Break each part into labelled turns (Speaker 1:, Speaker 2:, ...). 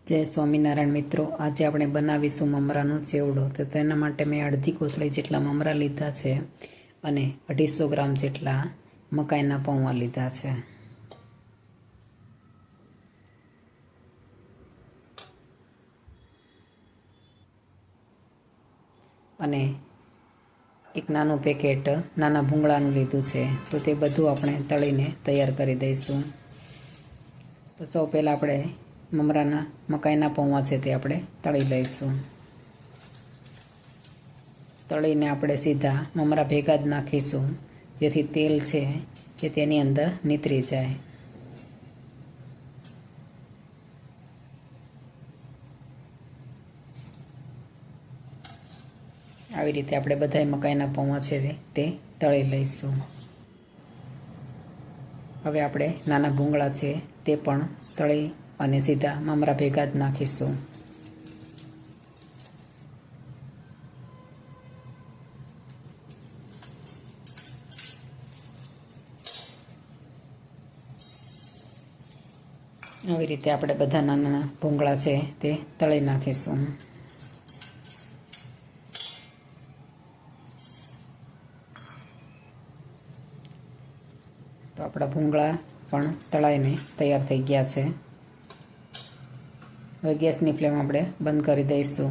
Speaker 1: જય સ્વામિનારાયણ મિત્રો, આજે આપણે બનાવીશું મમરાનો ચેવડો। તો તેના માટે મેં અડધી કોથળી જેટલા મમરા લીધા છે અને 250 ગ્રામ જેટલા મકાઈના પૌવા લીધા છે। અને એક નાનું પેકેટ નાના ભૂંગળાનું લીધું છે। તો તે બધું આપણે તળીને તૈયાર કરી દઈશું। તો સૌ પહેલાં આપણે મકાઈના પૌવા છે તે આપણે તળી લઈશું। તળીને આપણે સીધા મમરા ભેગા જ નાખીશું, જેથી તેલ છે એ તેની અંદર નીતરી જાય। આવી રીતે આપણે બધાય મકાઈના પૌવા છે તે તળી લઈશું। હવે આપણે નાના ભૂંગળા છે તે પણ તળી અને સીધા મમરા ભેગા જ નાખીશું। આવી રીતે આપણે બધા નાના ભૂંગળા છે તે તળી નાખીશું। તો આપણા ભૂંગળા પણ તળાઈને તૈયાર થઈ ગયા છે। હવે ગેસની ફ્લેમ આપણે બંધ કરી દઈશું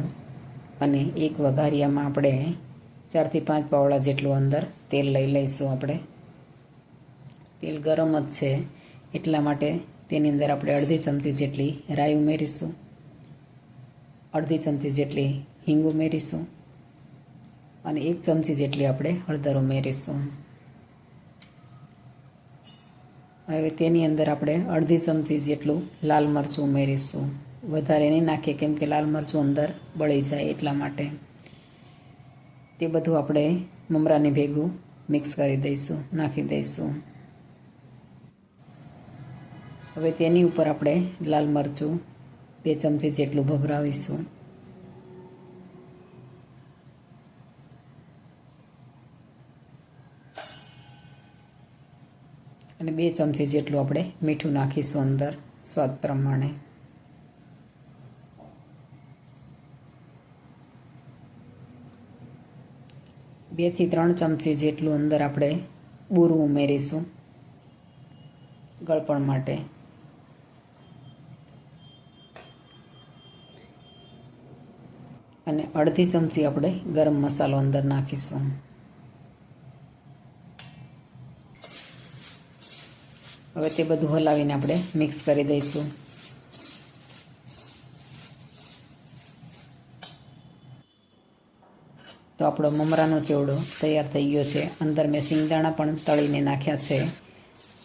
Speaker 1: અને એક વઘારિયામાં આપણે 4 થી 5 પાવડા જેટલું અંદર તેલ લઈ લઈશું। આપણે તેલ ગરમ જ છે એટલા માટે તેની અંદર આપણે અડધી ચમચી જેટલી રાઈ ઉમેરીશું, અડધી ચમચી જેટલી હિંગ ઉમેરીશું અને 1 ચમચી જેટલી આપણે હળદર ઉમેરીશું। હવે તેની અંદર આપણે અડધી ચમચી જેટલું લાલ મરચું ઉમેરીશું। વધારે નહીં નાખીએ, કેમ કે લાલ મરચું અંદર બળી જાય એટલા માટે। તે બધું આપણે મમરાની ભેગું મિક્સ કરી દઈશું, નાખી દઈશું। હવે તેની ઉપર આપણે લાલ મરચું 2 ચમચી જેટલું ભભરાવીશું। અને 2 ચમચી જેટલું આપણે મીઠું નાખીશું અંદર સ્વાદ પ્રમાણે। બે થી 3 ચમચી જેટલું અંદર આપણે બુરું ઉમેરીશું ગળપણ માટે। અને અડધી ચમચી આપણે ગરમ મસાલો અંદર નાખીશું। હવે તે બધું હલાવીને આપણે મિક્સ કરી દઈશું। તો આપણો મમરાનો ચેવડો તૈયાર થઈ ગયો છે। અંદર મેં સિંગદાણા પણ તળીને નાખ્યા છે।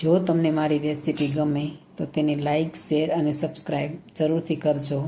Speaker 1: જો તમને મારી રેસીપી ગમે તો તેને લાઈક, શેર અને સબસ્ક્રાઈબ જરૂરથી કરજો।